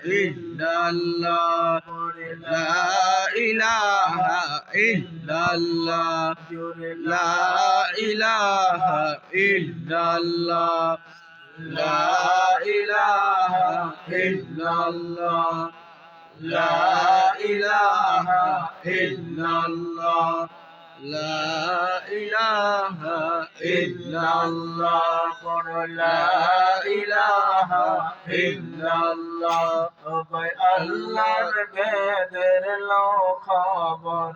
illallah, la ilaha illallah, la ilaha illallah, la ilaha illallah, la ilaha illallah, la ilaha illallah, la ilaha illallah। আল্লাহর বেদের লো খবর,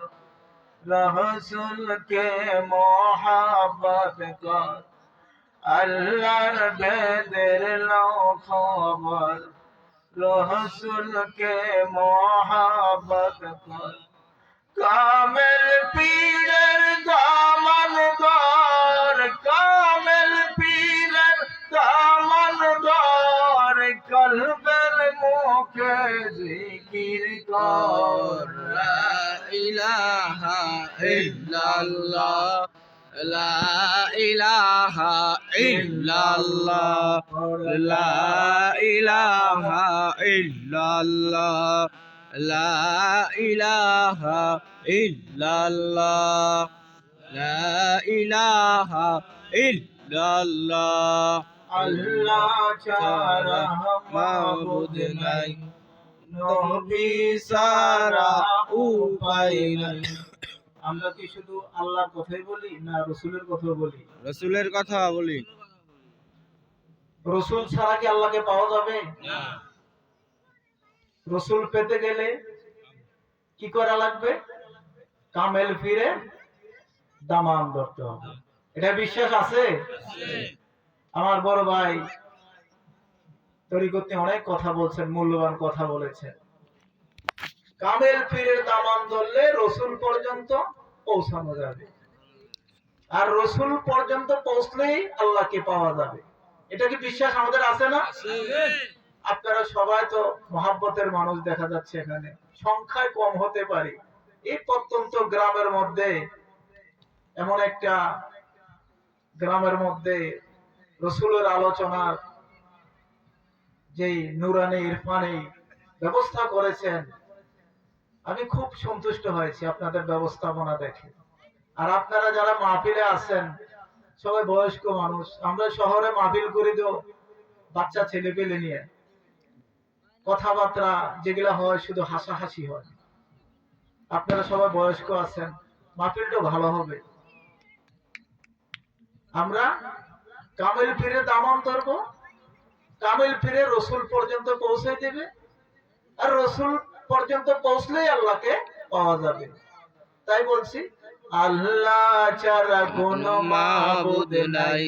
রসুল কে মোহাব্বত কর। আল্লাহর বেদের লো খবর, রসুল কে মোহাব্বত কর। কামেল পীরের দামান দর, কামেল পীরের দামান দর, কলবের মুখে জিকির কর। লা ইলাহা ইল্লাল্লাহ, লা ইলাহা ইল্লাল্লাহ, লা ইলাহা ইল্লাল্লাহ, লা ইলাহা ইল্লাল্লাহ, লা ইলাহা ইল্লাল্লাহ। আল্লাহ ছাড়া মাবুদ নাই, নবী ছাড়া উপায় নাই। আমরা কি শুধু আল্লাহর কথাই বলি না রাসূলের কথা বলি? রাসূলের কথা বলি। রাসূল ছাড়া কি আল্লাহকে পাওয়া যাবে? না। রাসূল পেতে গেলে কি করা লাগবে? কামেল ফিরে দামান ধরতে হবে। এটা বিশ্বাস আছে? আমার বড় ভাই তরিকতে অনেক কথা বলছেন, মূল্যবান কথা বলেছেন। কামেল পীরের দামান ধরলে রসুল পর্যন্ত পৌঁছানো যাবে, আর রসুল পর্যন্ত পৌঁছলেই আল্লাহকে পাওয়া যাবে। এটা কি বিশ্বাস আমাদের আছে না? আপনারা সবাই তো মহাব্বতের মানুষ দেখা যাচ্ছে, এখানে সংখ্যায় কম হতে পারে। এই প্রত্যন্ত গ্রামের মধ্যে, এমন একটা গ্রামের মধ্যে রসুলের আলোচনার যেই নুরানি ইরফানি ব্যবস্থা করেছেন, আমি খুব সন্তুষ্ট হয়েছি আপনাদের ব্যবস্থাপনা দেখে। আর আপনারা যারা মাহফিলে আছেন সবাই বয়স্ক মানুষ। আমরা শহরে মাহফিল করে দেব বাচ্চা ছেলে পেলে নিয়ে, কথাবার্তা যেগুলা হয় শুধু হাসাহাসি হয়। আপনারা সবাই বয়স্ক আছেন, মাহফিলটা ভালো হবে। আমরা কামেল পীরের দামান ধরবো, কামেল পীরের রসুল পর্যন্ত পৌঁছে দেবে, আর রসুল পর্যন্ত পৌঁছলেই আল্লাহকে পাওয়া যাবে। তাই বলছি, আল্লাহ ছাড়া কোনো মাবুদ নাই,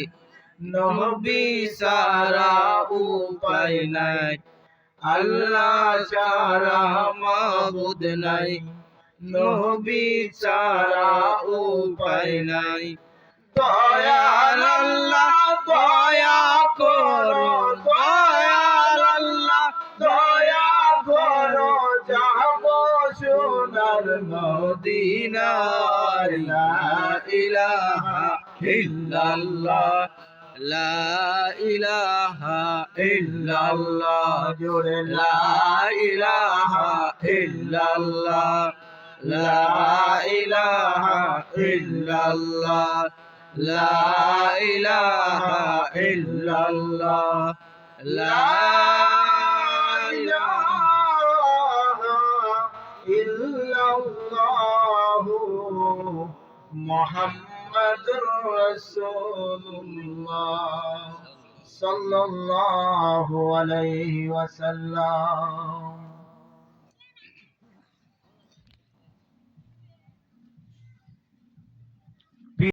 নবী ছাড়া উপায় নাই। আল্লাহ ছাড়া মাবুদ নাই, নবী ছাড়া উপায় নাই। দয়াল আল্লাহ দয়া করো, দয়াল আল্লাহ দয়া করো, যাব সোনার মদিনায়। লা ইলাহা ইল্লাল্লাহ, লা ইলাহা ইল্লাল্লাহ, জোরে লা ইলাহা ইল্লাল্লাহ, লা ইলাহা ইল্লাল্লাহ, লা ইলাহা ইল্লাল্লাহ, লা ইলাহা ইল্লাল্লাহ, মুহাম্মাদুর রাসূলুল্লাহ সাল্লাল্লাহু আলাইহি ওয়াসাল্লাম।